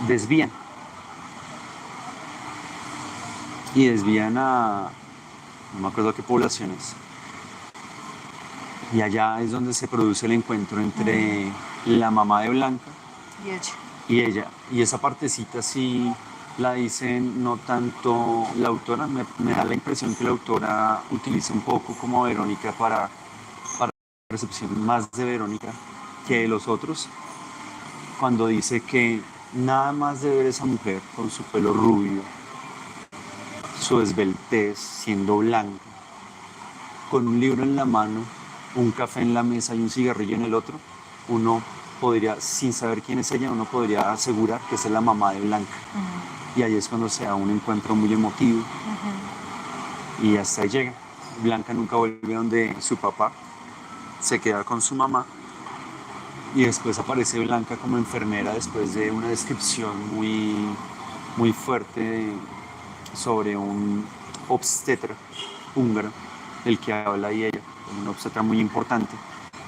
Desvían. Y desvían a... no me acuerdo qué poblaciones. Y allá es donde se produce el encuentro entre la mamá de Blanca Y ella. y ella. Y esa partecita sí la dicen no tanto la autora, me da la impresión que la autora utiliza un poco como Verónica para la percepción más de Verónica que de los otros, cuando dice que nada más de ver esa mujer con su pelo rubio, su esbeltez siendo blanca, con un libro en la mano, un café en la mesa y un cigarrillo en el otro, uno podría, sin saber quién es ella, uno podría asegurar que esa es la mamá de Blanca. Y ahí es cuando se da un encuentro muy emotivo. Y hasta ahí llega. Blanca nunca vuelve donde su papá, se queda con su mamá. Y después aparece Blanca como enfermera después de una descripción muy fuerte sobre un obstetra húngaro, del que habla y ella, un obstetra muy importante,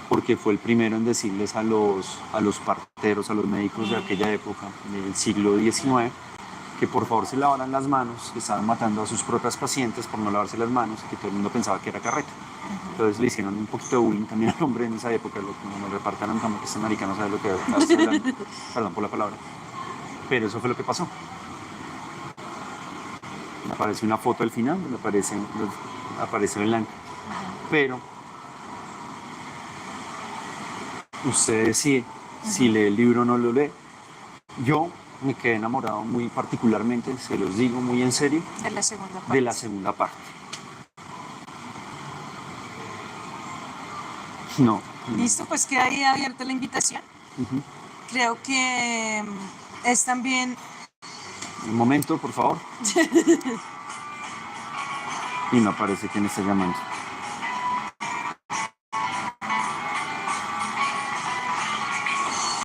porque fue el primero en decirles a los parteros, a los médicos de aquella época, del siglo XIX, que por favor se lavaran las manos, que estaban matando a sus propias pacientes por no lavarse las manos y que todo el mundo pensaba que era carreta. Entonces le hicieron un poquito de bullying también al hombre en esa época, como repartaron como que este marica no sabe lo que está hablando, perdón por la palabra, pero eso fue lo que pasó. Me aparece una foto al final donde aparece Blanca, pero usted decide si lee el libro o no lo lee. Yo me quedé enamorado muy particularmente, se los digo muy en serio, De la segunda parte. de la segunda parte. No. Listo, pues queda ahí abierta la invitación. Creo que es también... Un momento, por favor. Y no aparece quién está llamando.